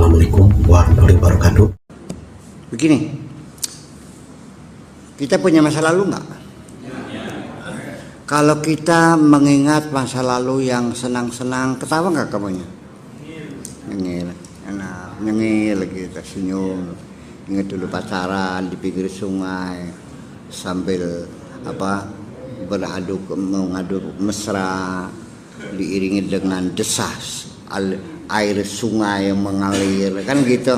Assalamualaikum warahmatullahi wabarakatuh. Begini, kita punya masa lalu nggak? Kalau kita mengingat masa lalu yang senang-senang, ketawa nggak kamunya? Nyengir, enak, nyengir gitu, senyum. Ingat dulu pacaran di pinggir sungai sambil mengadu mesra, diiringi dengan desas air sungai yang mengalir, kan gitu.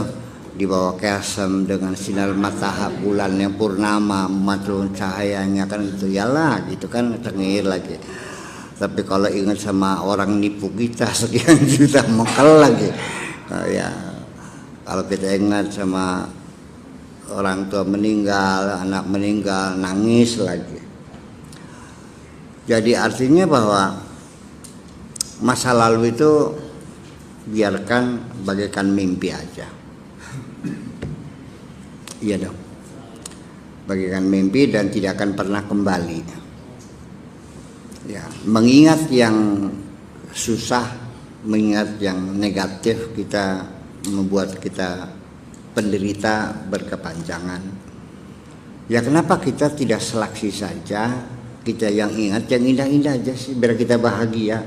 Di bawah kesem dengan sinar matahari bulan yang purnama memantul cahayanya, kan gitu ya lah, gitu kan, cengir lagi. Tapi kalau ingat sama orang nipu kita sekian juta mekel lagi, ya kalau kita ingat sama orang tua meninggal, anak meninggal, nangis lagi. Jadi artinya bahwa masa lalu itu biarkan bagaikan mimpi aja. Iya dong, bagaikan mimpi dan tidak akan pernah kembali. Ya, mengingat yang susah, mengingat yang negatif, kita membuat kita penderita berkepanjangan. Ya kenapa kita tidak seleksi saja, kita yang ingat yang indah-indah aja sih, biar kita bahagia.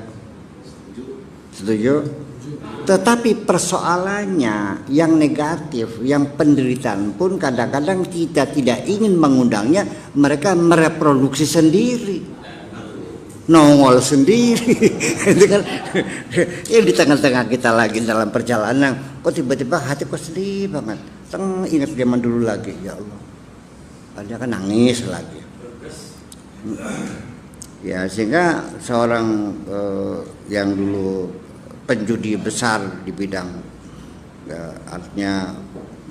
Setuju? Tetapi persoalannya yang negatif, yang penderitaan pun kadang-kadang kita tidak ingin mengundangnya, mereka mereproduksi sendiri, nongol sendiri. Itu kan ya, di tengah-tengah kita lagi dalam perjalanan, kok tiba-tiba hati kok sedih banget, ingat zaman dulu lagi, ya Allah, ada kan nangis lagi. Ya sehingga seorang yang dulu penjudi besar di bidang, ya, artinya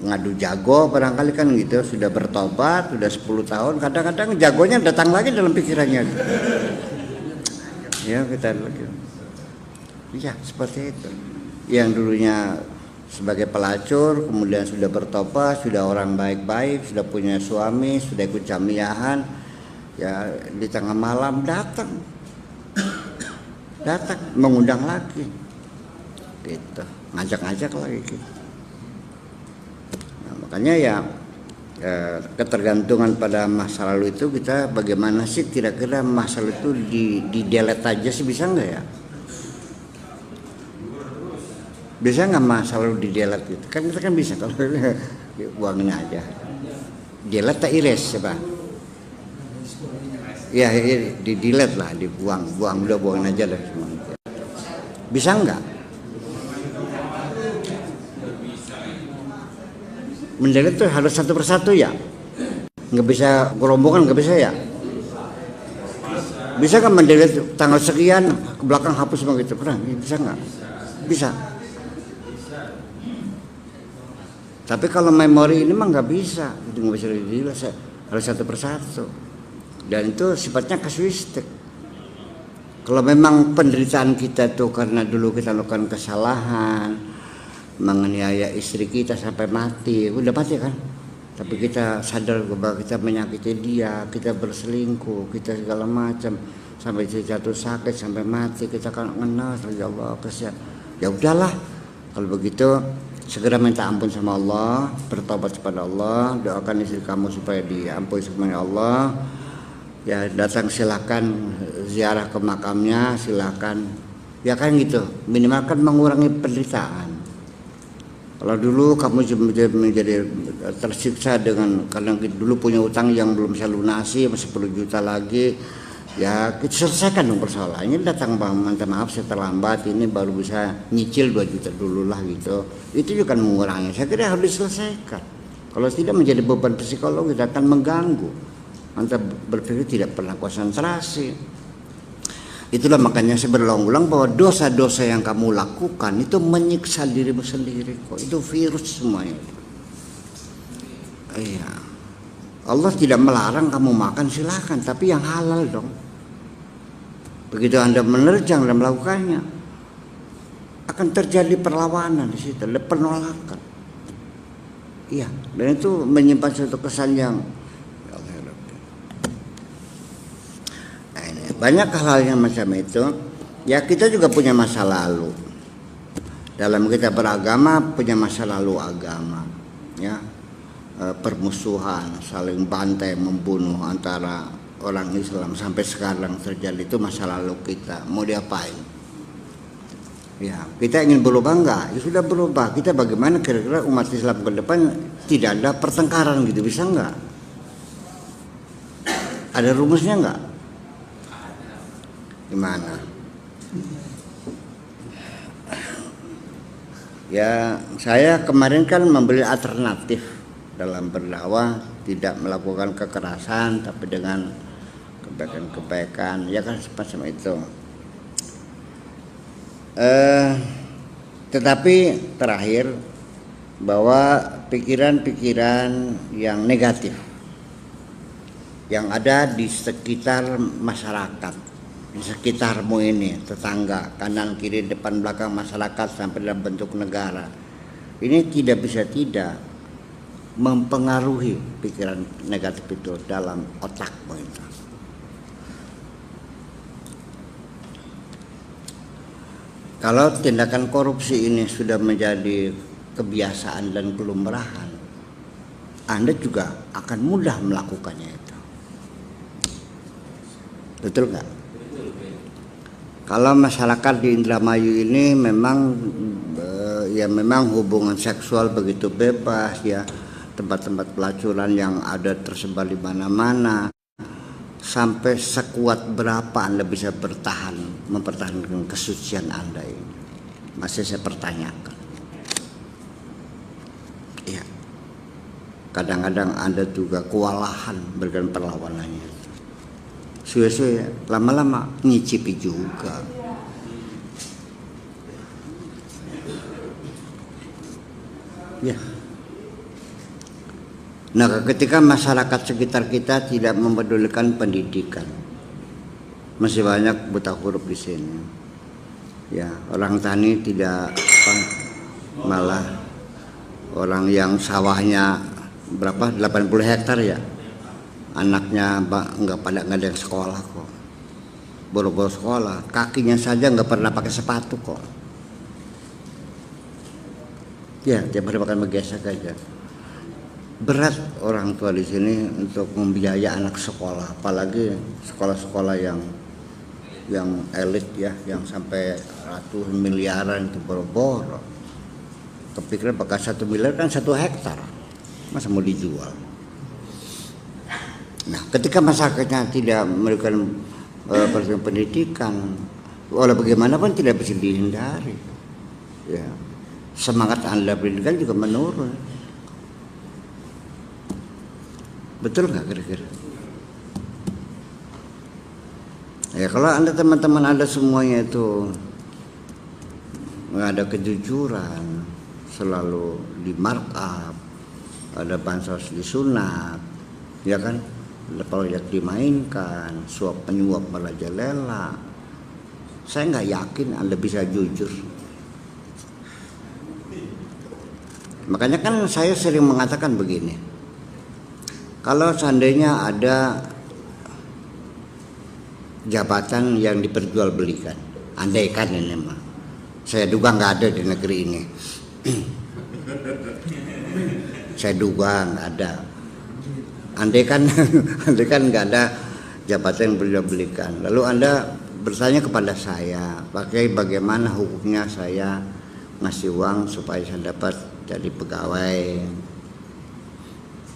ngadu jago barangkali kan gitu, sudah bertobat, sudah 10 tahun, kadang-kadang jagonya datang lagi dalam pikirannya. Ya kita lagi, ya seperti itu. Yang dulunya sebagai pelacur, kemudian sudah bertobat, sudah orang baik-baik, sudah punya suami, sudah ikut jamiahan, ya di tengah malam datang mengundang lagi. Gitu, ngajak-ngajak lagi gitu. Nah, makanya ya ketergantungan pada masa lalu itu, kita bagaimana sih kira-kira masa lalu itu di delete aja sih, bisa nggak ya? Bisa nggak masa lalu di delete gitu? Kan kita kan bisa kalau buangin aja. Delete tak erase coba. Ya di delete lah, dibuang, udah buangin aja lah semua. Bisa nggak? Mendelete itu harus satu persatu ya, nggak bisa gerombongan, nggak bisa ya. Bisa kan mendelete tanggal sekian ke belakang hapus semua gitu, pernah? Bisa nggak? Bisa. Tapi kalau memori ini mah nggak bisa, itu nggak bisa didelete, harus satu persatu. Dan itu sifatnya kasuistik. Kalau memang penderitaan kita tuh karena dulu kita lakukan kesalahan, menganiaya istri kita sampai mati, udah mati kan, tapi kita sadar bahwa kita menyakiti dia, kita berselingkuh, kita segala macam, sampai jatuh sakit sampai mati, kita kan mengenal ya Allah kesian. Ya udahlah, kalau begitu segera minta ampun sama Allah, bertobat kepada Allah, doakan istri kamu supaya diampuni sama Allah. Ya datang silakan, ziarah ke makamnya silakan, ya kan gitu, minimal kan mengurangi penderitaan. Kalau dulu kamu menjadi tersiksa dengan karena dulu punya utang yang belum bisa lunasi, masih 10 juta lagi, ya kita selesaikan dong persoalannya. Datang bang, minta maaf saya terlambat, ini baru bisa nyicil 2 juta dulu lah gitu. Itu juga mengurangi, saya kira harus diselesaikan. Kalau tidak menjadi beban psikologis, akan mengganggu. Anda berpikir tidak pernah konsentrasi. Itulah makanya saya berulang-ulang bahwa dosa-dosa yang kamu lakukan itu menyiksa dirimu sendiri kok. Itu virus semuanya. Iya. Allah tidak melarang kamu makan, silahkan, tapi yang halal dong. Begitu Anda menerjang dan melakukannya, akan terjadi perlawanan di situ, penolakan. Iya, dan itu menyimpan suatu kesan yang banyak hal-hal yang macam itu. Ya kita juga punya masa lalu. dalam kita beragama punya masa lalu agama, ya, permusuhan, saling bantai, membunuh antara orang Islam sampai sekarang terjadi, itu masa lalu kita. Mau diapain? Ya, kita ingin berubah enggak? Ya sudah berubah. Kita bagaimana kira-kira umat Islam ke depan tidak ada pertengkaran gitu, bisa enggak? Ada rumusnya enggak? Gimana? Ya, saya kemarin kan memberi alternatif dalam berdakwah, tidak melakukan kekerasan tapi dengan kebaikan-kebaikan, ya kan, semacam itu. Tetapi terakhir bahwa pikiran-pikiran yang negatif yang ada di sekitar masyarakat, di sekitarmu ini, tetangga, kanan kiri depan belakang masyarakat sampai dalam bentuk negara, ini tidak bisa tidak mempengaruhi pikiran negatif itu dalam otakmu itu. Kalau tindakan korupsi ini sudah menjadi kebiasaan dan kelumrahan, Anda juga akan mudah melakukannya itu. Betul nggak? Kalau masyarakat di Indramayu ini memang ya memang hubungan seksual begitu bebas, ya, tempat-tempat pelacuran yang ada tersebar di mana-mana, sampai sekuat berapa Anda bisa mempertahankan kesucian Anda ini? Masih saya pertanyakan. Ya, kadang-kadang Anda juga kewalahan berikan perlawanannya. Suwe-suwe lama-lama ngicipi juga. Ya. Nah, ketika masyarakat sekitar kita tidak mempedulikan pendidikan, masih banyak buta huruf di sini. Ya, orang tani tidak malah orang yang sawahnya berapa 80 hektar ya, anaknya nggak ada yang sekolah kok, boro-boro sekolah, kakinya saja nggak pernah pakai sepatu kok. Ya, tiap hari makan begesek aja. Berat orang tua di sini untuk membiayai anak sekolah, apalagi sekolah-sekolah yang elit ya, yang sampai ratusan miliaran itu boro-boro. Kepikiran pakai 1 miliar kan 1 hektar, masa mau dijual? Nah, ketika masyarakatnya tidak memberikan pendidikan, walau bagaimanapun tidak bisa dihindari. Ya, semangat Anda pendidikan juga menurun. Betul nggak kira-kira? Ya, kalau Anda teman-teman Anda semuanya itu nggak ada kejujuran, selalu di markup, ada bansos disunat, ya kan? Ada proyek dimainkan, suap penyuap merajalela. Saya nggak yakin Anda bisa jujur. Makanya kan saya sering mengatakan begini, kalau seandainya ada jabatan yang diperjualbelikan, andaikan ini mah, saya duga nggak ada di negeri ini. Saya duga nggak ada. Andaikan nggak ada jabatan yang diperjualbelikan, lalu Anda bertanya kepada saya, bagaimana hukumnya saya ngasih uang supaya saya dapat jadi pegawai?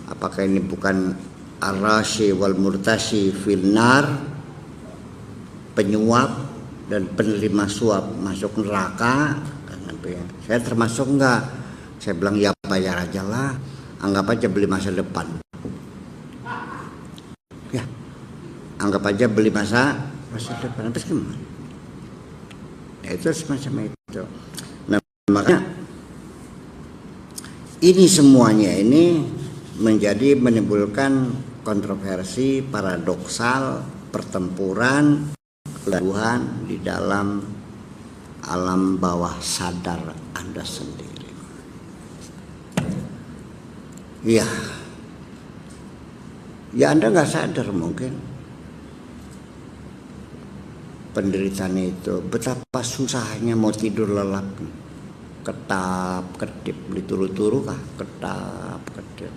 Apakah ini bukan ar-rashi wal murtashi fil nar, penyuap dan penerima suap masuk neraka? Saya termasuk enggak? Saya bilang ya bayar aja lah, anggap aja beli masa depan. Ya, anggap aja beli masa depan. Terus gimana? Ya, itu semacam itu. Nah, makanya ini semuanya ini menimbulkan kontroversi, paradoksal, pertempuran, kegaduhan di dalam alam bawah sadar Anda sendiri. Ya Anda nggak sadar mungkin penderitaan itu, betapa susahnya mau tidur lelap. ketap kedip dituru-turu kah ketap kedip.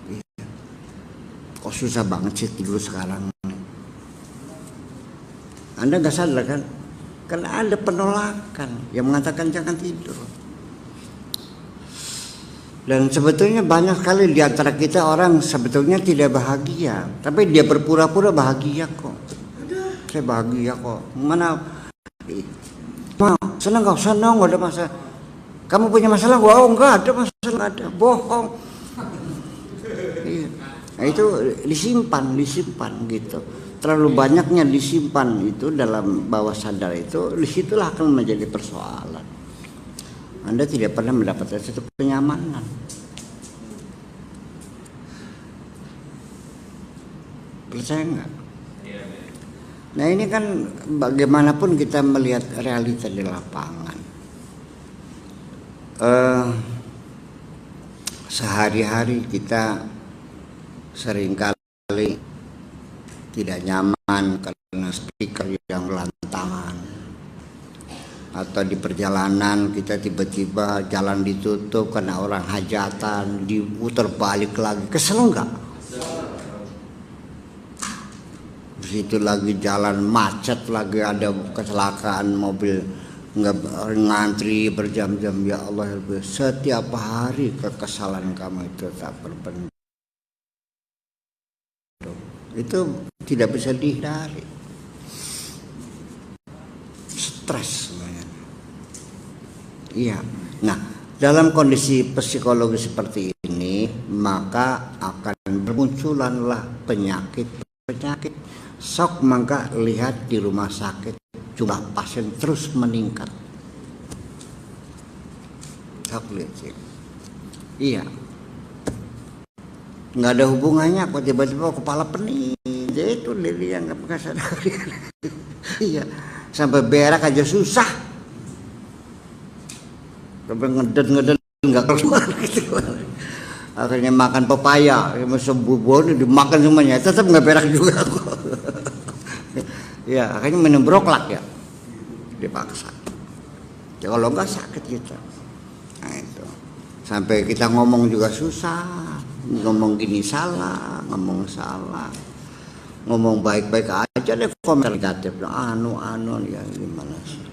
Iya. Kok susah banget sih tidur sekarang. Anda nggak sadar kan? Karena ada penolakan yang mengatakan jangan tidur. Dan sebetulnya banyak sekali di antara kita orang sebetulnya tidak bahagia, tapi dia berpura-pura bahagia kok. Saya bahagia kok. Mana? Senang kau senang, nggak ada masalah. Kamu punya masalah? Wow, nggak ada masalah, nggak ada. Bohong. Nah, itu disimpan gitu. Terlalu banyaknya disimpan itu dalam bawah sadar itu, disitulah akan menjadi persoalan. Anda tidak pernah mendapatkan satu kenyamanan. Percaya nggak? Nah ini kan bagaimanapun kita melihat realita di lapangan. Sehari-hari kita seringkali tidak nyaman karena speaker yang berantakan. Atau di perjalanan kita tiba-tiba jalan ditutup karena orang hajatan, diputar balik lagi, kesel nggak? Di situ lagi jalan macet lagi, ada kecelakaan mobil nggak ngantri berjam-jam. Ya Allah, setiap hari kekesalan kamu itu tak berbentuk. Itu tidak bisa dihindari. Stres. Iya. Nah, dalam kondisi psikologi seperti ini, maka akan bermunculanlah penyakit. Sok maka lihat di rumah sakit jumlah pasien terus meningkat. Sok lihat sih. Iya. Nggak ada hubungannya kok tiba-tiba kepala pening. Jadi itu Lili yang nggak pernah sadar. Iya. Sampai berak aja susah. Sampai ngeden nggak keluar gitu. Akhirnya makan pepaya, sebuah dimakan semuanya, tetap nggak berak juga. Ya akhirnya minum broklak ya, dipaksa. Ya, kalau nggak sakit kita. Nah itu. Sampai kita ngomong juga susah, ngomong gini salah, ngomong salah, ngomong baik-baik aja deh komentar negatif, anu ya gimana sih.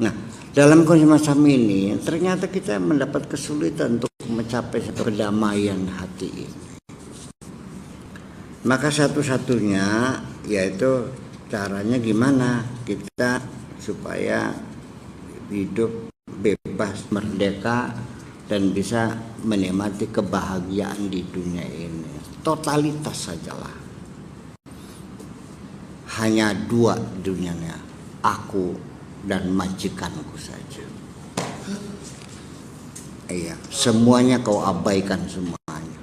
Nah, dalam kondisi macam ini ternyata kita mendapat kesulitan untuk mencapai kedamaian hati ini. Maka satu-satunya yaitu caranya gimana kita supaya hidup bebas, merdeka dan bisa menikmati kebahagiaan di dunia ini. Totalitas sajalah. Hanya dua dunianya, aku dan majikanku saja. Iya, semuanya kau abaikan semuanya.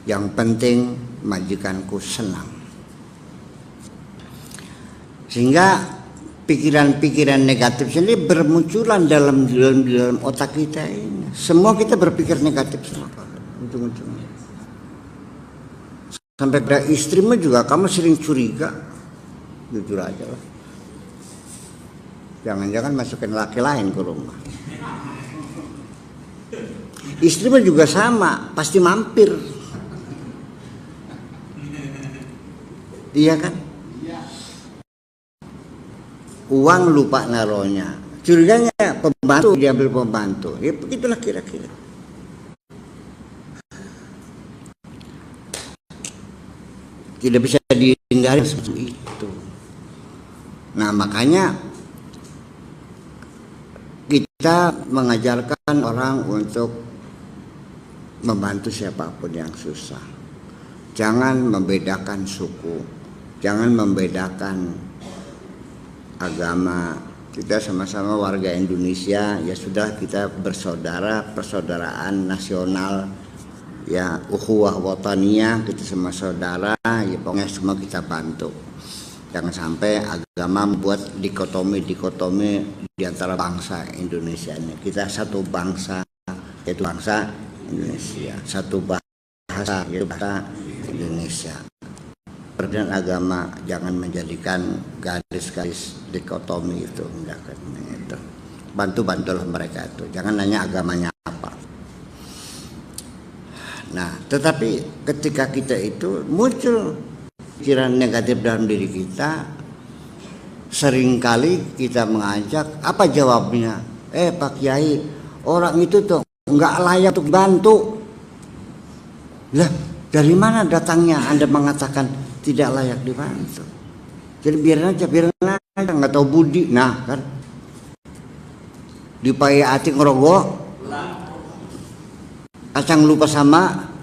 Yang penting majikanku senang. Sehingga pikiran-pikiran negatif ini bermunculan dalam otak kita ini. Semua kita berpikir negatif semua. Ujung-ujungnya. Sampai pada istrimu juga kamu sering curiga. Jujur aja lah. Jangan-jangan masukin laki lain ke rumah. Istrimu juga sama, pasti mampir. Iya kan? Uang lupa naruhnya. Curiganya pembantu diambil pembantu. Ya begitulah kira-kira. Tidak bisa dihindari seperti itu. Nah makanya kita mengajarkan orang untuk membantu siapapun yang susah. Jangan membedakan suku, jangan membedakan agama. Kita sama-sama warga Indonesia, ya sudah kita bersaudara, persaudaraan nasional, ya ukhuwah wataniyah, kita semua saudara, ya pokoknya semua kita bantu. Jangan sampai agama membuat dikotomi di antara bangsa Indonesia ini. Kita satu bangsa, yaitu bangsa Indonesia. Satu bahasa, yaitu bahasa Indonesia. Perbedaan agama, jangan menjadikan garis-garis dikotomi itu. bantu-bantulah mereka itu, jangan nanya agamanya apa. Nah, tetapi ketika kita itu muncul pikiran negatif dalam diri kita, seringkali kita mengajak, apa jawabnya? Pak Kiai, orang itu tuh nggak layak untuk bantu. Lah, dari mana datangnya Anda mengatakan tidak layak dibantu? Jadi biarin aja, nggak tahu budi. Nah kan, dipaya ati ngerogok, acang lupa sama,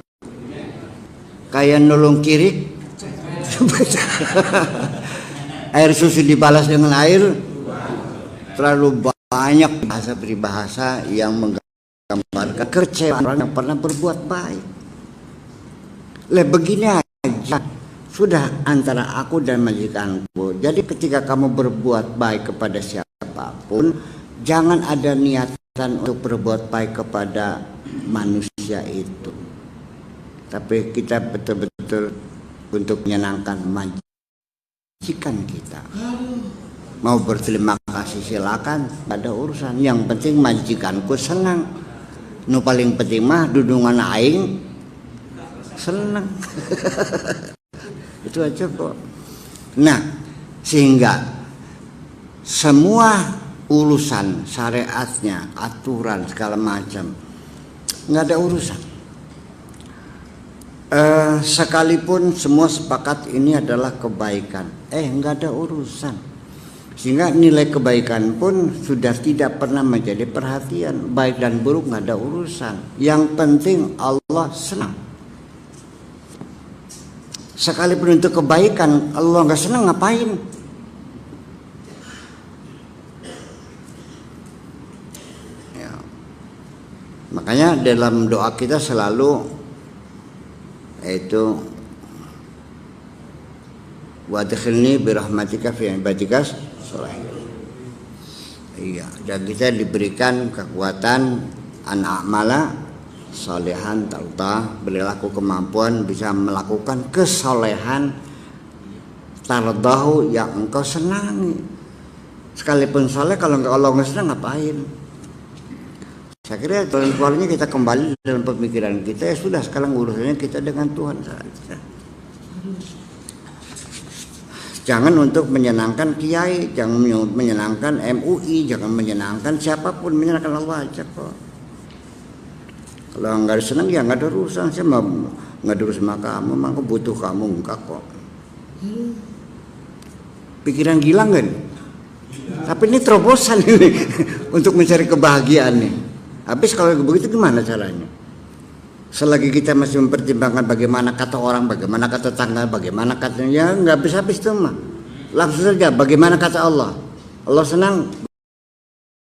kayak nolong kirik, air susu dibalas dengan air. Terlalu banyak bahasa peribahasa yang menggambarkan kekecewaan yang pernah berbuat baik. Begini aja, sudah antara aku dan majikanku. Jadi ketika kamu berbuat baik kepada siapapun, jangan ada niatan untuk berbuat baik kepada manusia itu. Tapi kita betul-betul untuk menyenangkan majikan kita. Mau berterima kasih silakan, ada urusan. Yang penting majikanku senang. Nu paling penting mah dudungan aing senang. Itu aja kok. Nah, sehingga semua urusan syariatnya, aturan segala macam nggak ada urusan. Sekalipun semua sepakat ini adalah kebaikan, nggak ada urusan. Sehingga nilai kebaikan pun sudah tidak pernah menjadi perhatian. Baik dan buruk nggak ada urusan. Yang penting Allah senang. Sekalipun untuk kebaikan, Allah nggak senang ngapain? Ya. Makanya dalam doa kita selalu yaitu wadkhilni birahmatika fi ibadikas sholihin. Iya, dan kita diberikan kekuatan an-a'mala solehan tauta, berilah aku kemampuan bisa melakukan kesolehan tardahu yang engkau senangi. Sekalipun soleh, kalau Allah nggak senang ngapain? Saya kira keluarnya kita kembali dalam pemikiran kita, ya sudah sekarang urusannya kita dengan Tuhan saja. Jangan untuk menyenangkan kiai, jangan menyenangkan MUI, jangan menyenangkan siapapun, menyenangkan Allah aja kok. Kalau nggak senang ya nggak ada urusan, saya mau nggak ada urusan sama kamu, aku butuh kamu enggak kok. Pikiran gila nggak nih? Tapi ini terobosan ini untuk mencari kebahagiaan nih. Habis kalau begitu gimana caranya? Selagi kita masih mempertimbangkan bagaimana kata orang, bagaimana kata tetangga, bagaimana katanya, ya nggak habis-habis tuh mah. Langsung saja bagaimana kata Allah. Allah senang,